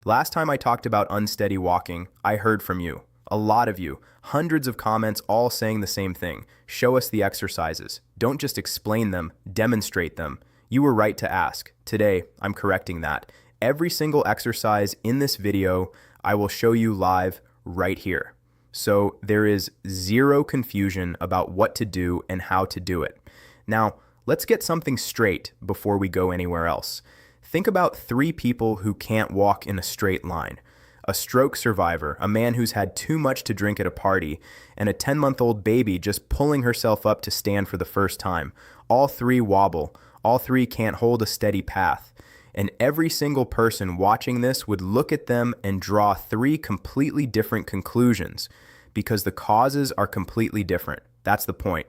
Last time I talked about unsteady walking, I heard from you. A lot of you. Hundreds of comments all saying the same thing. Show us the exercises. Don't just explain them, demonstrate them. You were right to ask. Today, I'm correcting that. Every single exercise in this video, I will show you live right here. So there is zero confusion about what to do and how to do it. Now, let's get something straight before we go anywhere else. Think about 3 people who can't walk in a straight line. A stroke survivor, a man who's had too much to drink at a party, and a 10-month-old baby just pulling herself up to stand for the first time. All 3 wobble. All 3 can't hold a steady path. And every single person watching this would look at them and draw 3 completely different conclusions because the causes are completely different. That's the point.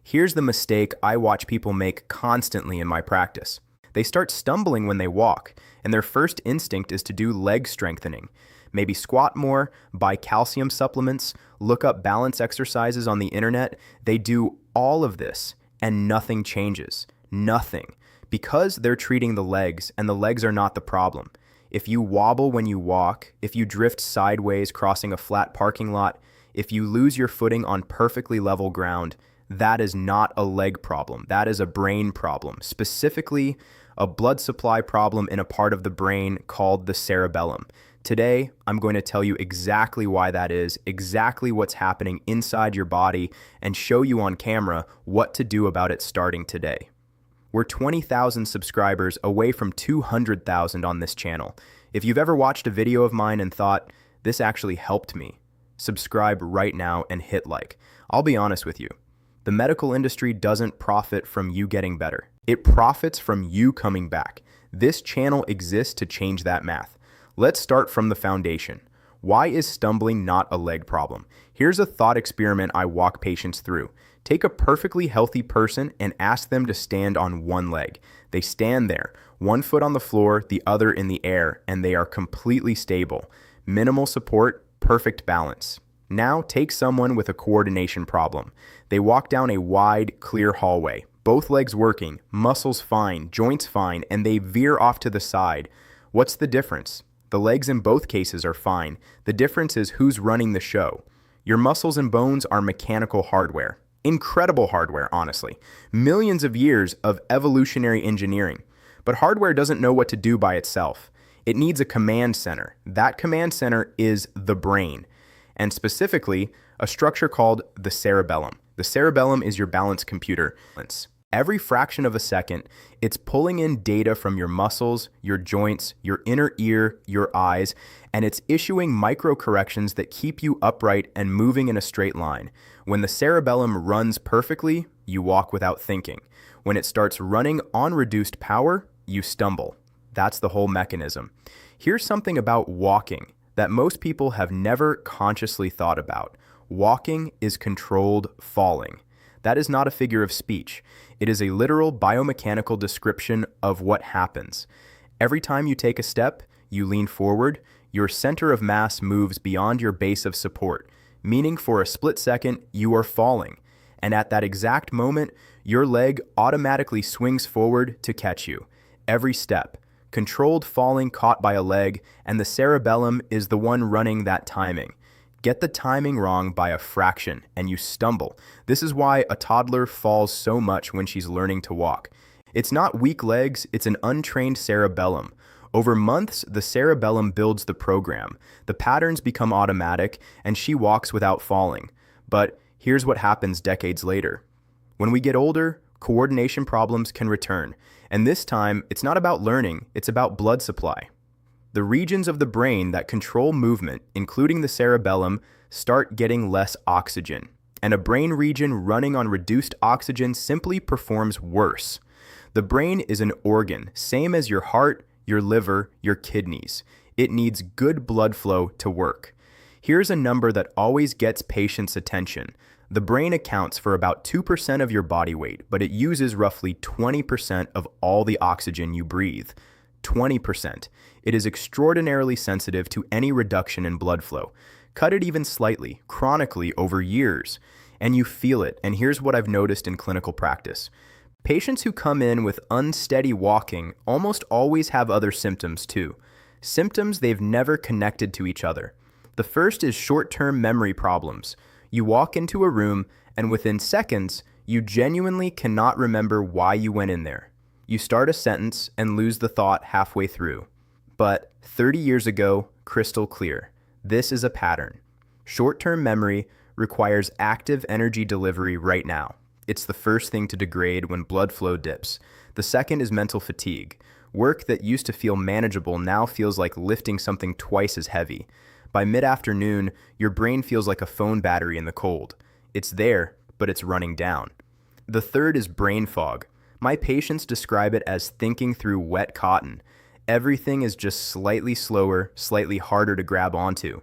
Here's the mistake I watch people make constantly in my practice. They start stumbling when they walk, and their first instinct is to do leg strengthening. Maybe squat more, buy calcium supplements, look up balance exercises on the internet. They do all of this, and nothing changes. Nothing. Because they're treating the legs, and the legs are not the problem. If you wobble when you walk, if you drift sideways crossing a flat parking lot, if you lose your footing on perfectly level ground, that is not a leg problem. That is a brain problem, specifically a blood supply problem in a part of the brain called the cerebellum. Today, I'm going to tell you exactly why that is, exactly what's happening inside your body, and show you on camera what to do about it starting today. We're 20,000 subscribers away from 200,000 on this channel. If you've ever watched a video of mine and thought, this actually helped me, subscribe right now and hit like. I'll be honest with you. The medical industry doesn't profit from you getting better. It profits from you coming back. This channel exists to change that math. Let's start from the foundation. Why is stumbling not a leg problem? Here's a thought experiment I walk patients through. Take a perfectly healthy person and ask them to stand on one leg. They stand there, one foot on the floor, the other in the air, and they are completely stable. Minimal support, perfect balance. Now take someone with a coordination problem. They walk down a wide, clear hallway. Both legs working, muscles fine, joints fine, and they veer off to the side. What's the difference? The legs in both cases are fine. The difference is who's running the show. Your muscles and bones are mechanical hardware. Incredible hardware, honestly. Millions of years of evolutionary engineering. But hardware doesn't know what to do by itself. It needs a command center. That command center is the brain, and specifically a structure called the cerebellum. The cerebellum is your balance computer. Every fraction of a second, it's pulling in data from your muscles, your joints, your inner ear, your eyes, and it's issuing micro corrections that keep you upright and moving in a straight line. When the cerebellum runs perfectly, you walk without thinking. When it starts running on reduced power, you stumble. That's the whole mechanism. Here's something about walking that most people have never consciously thought about. Walking is controlled falling. That is not a figure of speech. It is a literal biomechanical description of what happens. Every time you take a step, you lean forward, your center of mass moves beyond your base of support, meaning for a split second, you are falling. And at that exact moment, your leg automatically swings forward to catch you. Every step. Controlled falling caught by a leg, and the cerebellum is the one running that timing. Get the timing wrong by a fraction, and you stumble. This is why a toddler falls so much when she's learning to walk. It's not weak legs, it's an untrained cerebellum. Over months, the cerebellum builds the program. The patterns become automatic, and she walks without falling. But here's what happens decades later. When we get older, coordination problems can return. And this time, it's not about learning, it's about blood supply. The regions of the brain that control movement, including the cerebellum, start getting less oxygen. And a brain region running on reduced oxygen simply performs worse. The brain is an organ, same as your heart, your liver, your kidneys. It needs good blood flow to work. Here's a number that always gets patients' attention. The brain accounts for about 2% of your body weight, but it uses roughly 20% of all the oxygen you breathe. 20%. It is extraordinarily sensitive to any reduction in blood flow. Cut it even slightly, chronically over years, and you feel it. And here's what I've noticed in clinical practice. Patients who come in with unsteady walking almost always have other symptoms too. Symptoms they've never connected to each other. The first is short-term memory problems. You walk into a room, and within seconds, you genuinely cannot remember why you went in there. You start a sentence and lose the thought halfway through. But 30 years ago, crystal clear. This is a pattern. Short-term memory requires active energy delivery right now. It's the first thing to degrade when blood flow dips. The second is mental fatigue. Work that used to feel manageable now feels like lifting something twice as heavy. By mid-afternoon, your brain feels like a phone battery in the cold. It's there, but it's running down. The third is brain fog. My patients describe it as thinking through wet cotton. Everything is just slightly slower, slightly harder to grab onto.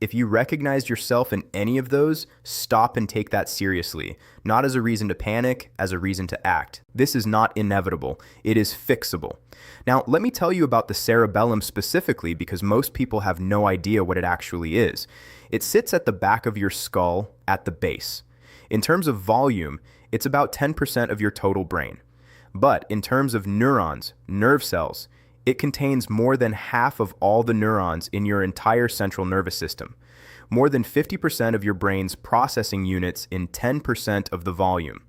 If you recognized yourself in any of those, stop and take that seriously, not as a reason to panic, as a reason to act. This is not inevitable. It is fixable. Now, let me tell you about the cerebellum specifically because most people have no idea what it actually is. It sits at the back of your skull at the base. In terms of volume, it's about 10% of your total brain. But in terms of neurons, nerve cells, it contains more than half of all the neurons in your entire central nervous system. More than 50% of your brain's processing units in 10% of the volume.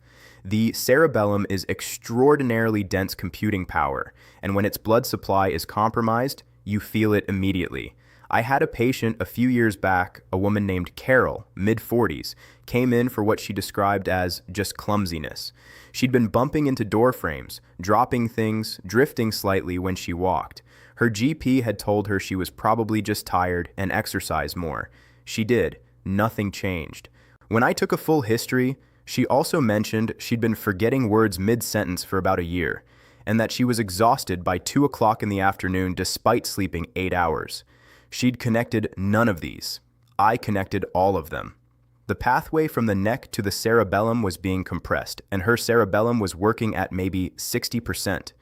The cerebellum is extraordinarily dense computing power, and when its blood supply is compromised, you feel it immediately. I had a patient a few years back, a woman named Carol, mid-40s, came in for what she described as just clumsiness. She'd been bumping into door frames, dropping things, drifting slightly when she walked. Her GP had told her she was probably just tired and exercise more. She did. Nothing changed. When I took a full history, she also mentioned she'd been forgetting words mid-sentence for about a year, and that she was exhausted by 2 o'clock in the afternoon despite sleeping 8 hours. She'd connected none of these. I connected all of them. The pathway from the neck to the cerebellum was being compressed, and her cerebellum was working at maybe 60%.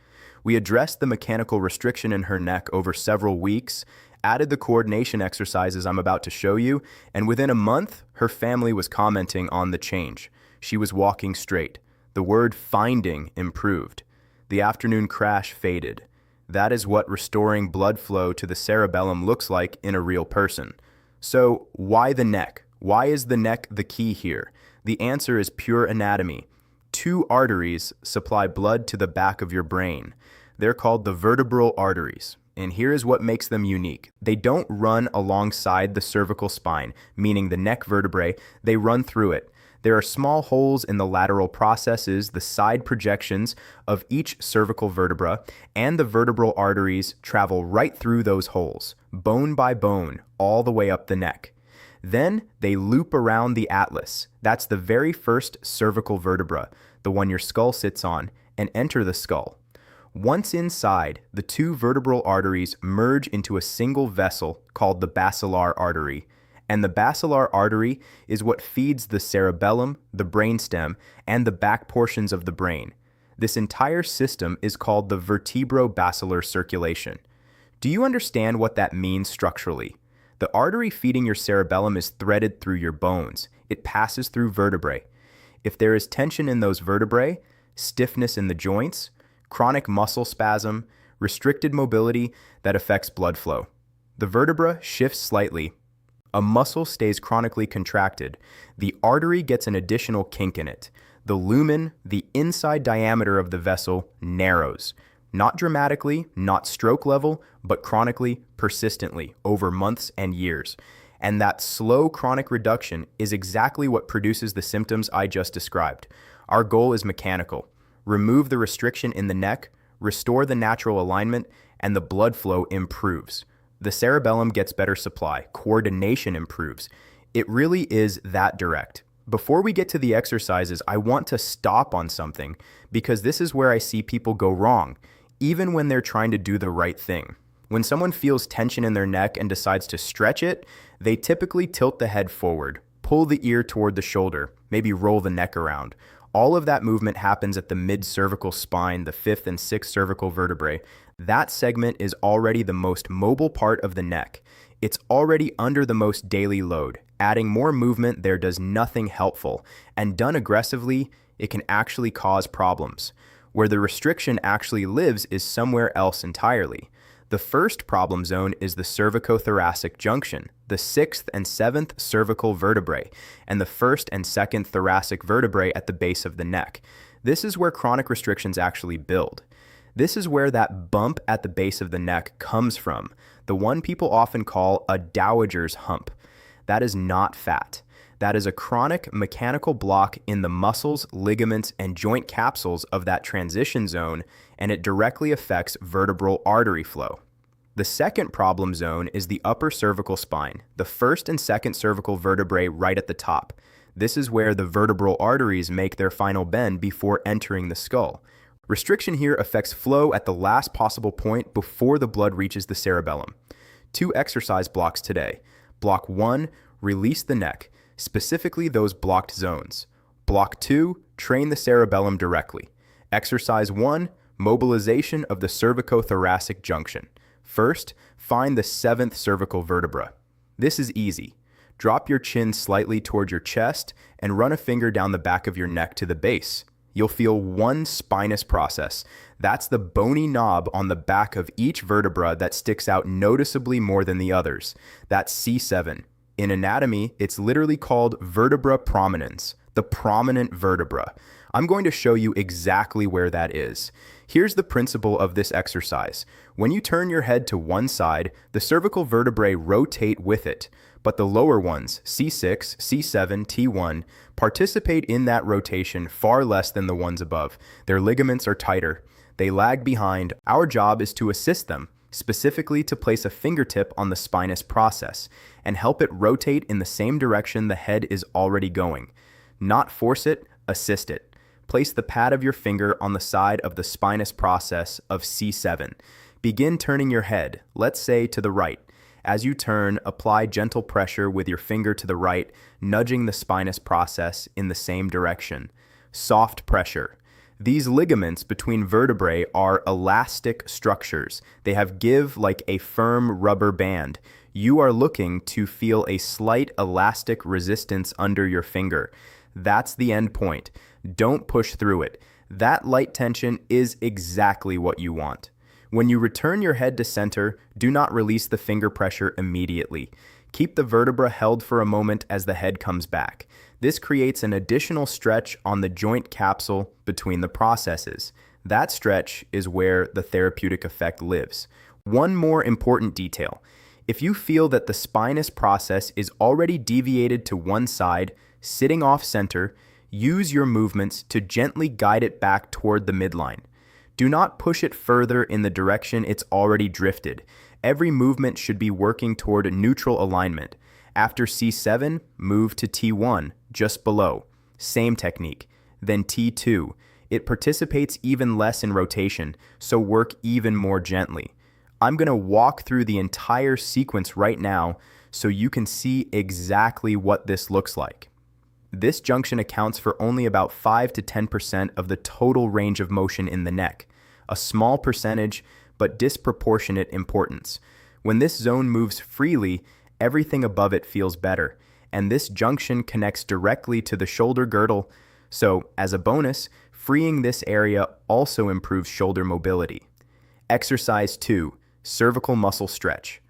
We addressed the mechanical restriction in her neck over several weeks, added the coordination exercises I'm about to show you, and within a month, her family was commenting on the change. She was walking straight. The word finding improved. The afternoon crash faded. That is what restoring blood flow to the cerebellum looks like in a real person. So, why the neck? Why is the neck the key here? The answer is pure anatomy. 2 arteries supply blood to the back of your brain. They're called the vertebral arteries. And here is what makes them unique. They don't run alongside the cervical spine, meaning the neck vertebrae, they run through it. There are small holes in the lateral processes, the side projections of each cervical vertebra, and the vertebral arteries travel right through those holes, bone by bone, all the way up the neck. Then they loop around the atlas. That's the very first cervical vertebra, the one your skull sits on, and enter the skull. Once inside, the 2 vertebral arteries merge into a single vessel called the basilar artery. And the basilar artery is what feeds the cerebellum, the brainstem, and the back portions of the brain. This entire system is called the vertebro-basilar circulation. Do you understand what that means structurally? The artery feeding your cerebellum is threaded through your bones. It passes through vertebrae. If there is tension in those vertebrae, stiffness in the joints, chronic muscle spasm, restricted mobility, that affects blood flow. The vertebra shifts slightly. A muscle stays chronically contracted. The artery gets an additional kink in it. The lumen, the inside diameter of the vessel, narrows. Not dramatically, not stroke level, but chronically, persistently, over months and years. And that slow chronic reduction is exactly what produces the symptoms I just described. Our goal is mechanical. Remove the restriction in the neck, restore the natural alignment, and the blood flow improves. The cerebellum gets better supply, coordination improves. It really is that direct. Before we get to the exercises, I want to stop on something because this is where I see people go wrong, even when they're trying to do the right thing. When someone feels tension in their neck and decides to stretch it, they typically tilt the head forward, pull the ear toward the shoulder, maybe roll the neck around. All of that movement happens at the mid-cervical spine, the 5th and 6th cervical vertebrae. That segment is already the most mobile part of the neck. It's already under the most daily load. Adding more movement there does nothing helpful, and done aggressively, it can actually cause problems. Where the restriction actually lives is somewhere else entirely. The first problem zone is the cervicothoracic junction, the 6th and 7th cervical vertebrae, and the 1st and 2nd thoracic vertebrae at the base of the neck. This is where chronic restrictions actually build. This is where that bump at the base of the neck comes from, the one people often call a dowager's hump. That is not fat. That is a chronic mechanical block in the muscles, ligaments, and joint capsules of that transition zone, and it directly affects vertebral artery flow. The second problem zone is the upper cervical spine, the 1st and 2nd cervical vertebrae right at the top. This is where the vertebral arteries make their final bend before entering the skull. Restriction here affects flow at the last possible point before the blood reaches the cerebellum. 2 exercise blocks today. Block 1, release the neck, specifically those blocked zones. Block 2, train the cerebellum directly. Exercise 1, mobilization of the cervicothoracic junction. First, find the 7th cervical vertebra. This is easy. Drop your chin slightly toward your chest and run a finger down the back of your neck to the base. You'll feel one spinous process. That's the bony knob on the back of each vertebra that sticks out noticeably more than the others. That's C7. In anatomy, it's literally called vertebra prominence, the prominent vertebra. I'm going to show you exactly where that is. Here's the principle of this exercise. When you turn your head to one side, the cervical vertebrae rotate with it, but the lower ones, C6, C7, T1, participate in that rotation far less than the ones above. Their ligaments are tighter. They lag behind. Our job is to assist them, specifically to place a fingertip on the spinous process and help it rotate in the same direction the head is already going. Not force it, assist it. Place the pad of your finger on the side of the spinous process of C7. Begin turning your head, let's say to the right. As you turn, apply gentle pressure with your finger to the right, nudging the spinous process in the same direction. Soft pressure. These ligaments between vertebrae are elastic structures. They have give like a firm rubber band. You are looking to feel a slight elastic resistance under your finger. That's the end point. Don't push through it. That light tension is exactly what you want. When you return your head to center, do not release the finger pressure immediately. Keep the vertebra held for a moment as the head comes back. This creates an additional stretch on the joint capsule between the processes. That stretch is where the therapeutic effect lives. One more important detail. If you feel that the spinous process is already deviated to one side, sitting off center, use your movements to gently guide it back toward the midline. Do not push it further in the direction it's already drifted. Every movement should be working toward a neutral alignment. After C7, move to T1, just below. Same technique. Then T2. It participates even less in rotation, so work even more gently. I'm going to walk through the entire sequence right now so you can see exactly what this looks like. This junction accounts for only about 5 to 10% of the total range of motion in the neck, a small percentage, but disproportionate importance. When this zone moves freely, everything above it feels better, and this junction connects directly to the shoulder girdle, so as a bonus, freeing this area also improves shoulder mobility. Exercise 2, cervical muscle stretch.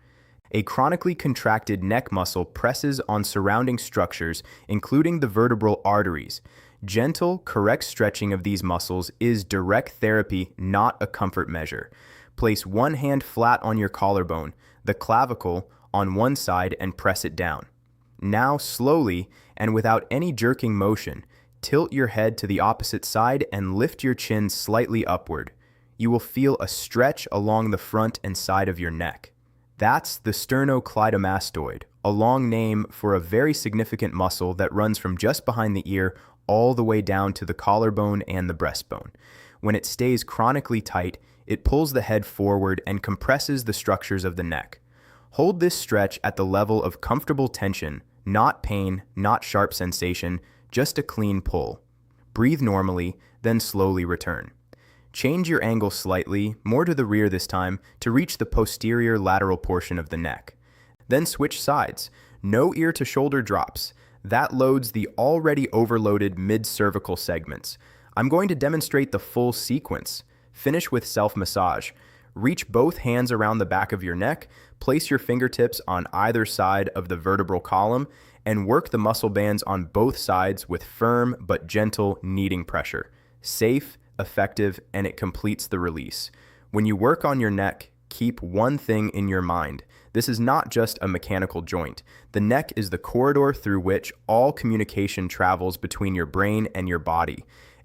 A chronically contracted neck muscle presses on surrounding structures, including the vertebral arteries. Gentle, correct stretching of these muscles is direct therapy, not a comfort measure. Place one hand flat on your collarbone, the clavicle, on one side and press it down. Now slowly, and without any jerking motion, tilt your head to the opposite side and lift your chin slightly upward. You will feel a stretch along the front and side of your neck. That's the sternocleidomastoid, a long name for a very significant muscle that runs from just behind the ear all the way down to the collarbone and the breastbone. When it stays chronically tight, it pulls the head forward and compresses the structures of the neck. Hold this stretch at the level of comfortable tension, not pain, not sharp sensation, just a clean pull. Breathe normally, then slowly return. Change your angle slightly, more to the rear this time, to reach the posterior lateral portion of the neck. Then switch sides. No ear to shoulder drops. That loads the already overloaded mid-cervical segments. I'm going to demonstrate the full sequence. Finish with self-massage. Reach both hands around the back of your neck, place your fingertips on either side of the vertebral column, and work the muscle bands on both sides with firm but gentle kneading pressure. Safe, effective, and it completes the release. When you work on your neck, keep one thing in your mind. This is not just a mechanical joint. The neck is the corridor through which all communication travels between your brain and your body.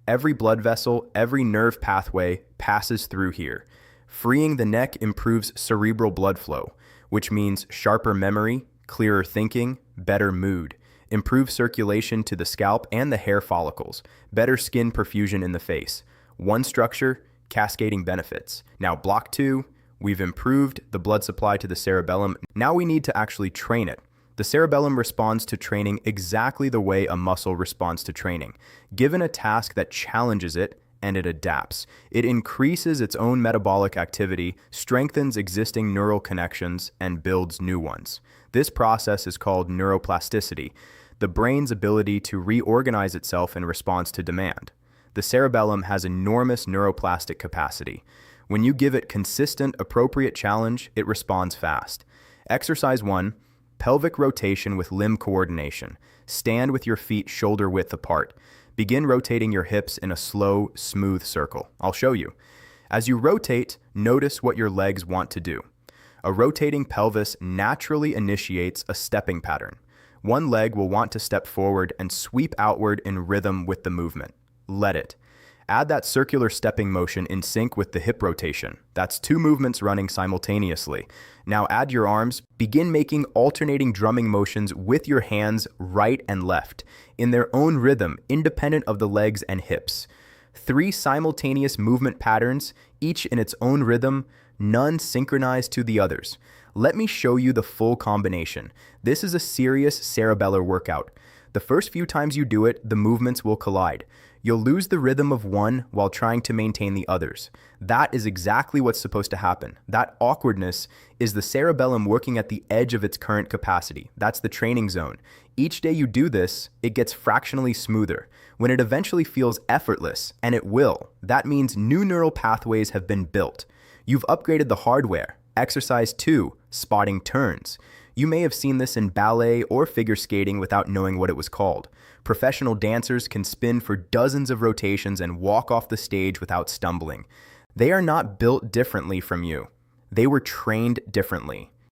Every blood vessel, every nerve pathway passes through here. Freeing the neck improves cerebral blood flow, which means sharper memory, clearer thinking, better mood, improved circulation to the scalp and the hair follicles, better skin perfusion in the face. One structure, cascading benefits. Now block 2, we've improved the blood supply to the cerebellum. Now we need to actually train it. The cerebellum responds to training exactly the way a muscle responds to training. Given a task that challenges it, and it adapts. It increases its own metabolic activity, strengthens existing neural connections, and builds new ones. This process is called neuroplasticity, the brain's ability to reorganize itself in response to demand. The cerebellum has enormous neuroplastic capacity. When you give it consistent, appropriate challenge, it responds fast. Exercise 1, pelvic rotation with limb coordination. Stand with your feet shoulder width apart. Begin rotating your hips in a slow, smooth circle. I'll show you. As you rotate, notice what your legs want to do. A rotating pelvis naturally initiates a stepping pattern. One leg will want to step forward and sweep outward in rhythm with the movement. Let it. Add that circular stepping motion in sync with the hip rotation. That's 2 movements running simultaneously. Now add your arms. Begin making alternating drumming motions with your hands right and left, in their own rhythm, independent of the legs and hips. 3 simultaneous movement patterns, each in its own rhythm, none synchronized to the others. Let me show you the full combination. This is a serious cerebellar workout. The first few times you do it, the movements will collide. You'll lose the rhythm of one while trying to maintain the others. That is exactly what's supposed to happen. That awkwardness is the cerebellum working at the edge of its current capacity. That's the training zone. Each day you do this, it gets fractionally smoother. When it eventually feels effortless, and it will, that means new neural pathways have been built. You've upgraded the hardware. Exercise 2, spotting turns. You may have seen this in ballet or figure skating without knowing what it was called. Professional dancers can spin for dozens of rotations and walk off the stage without stumbling. They are not built differently from you. They were trained differently.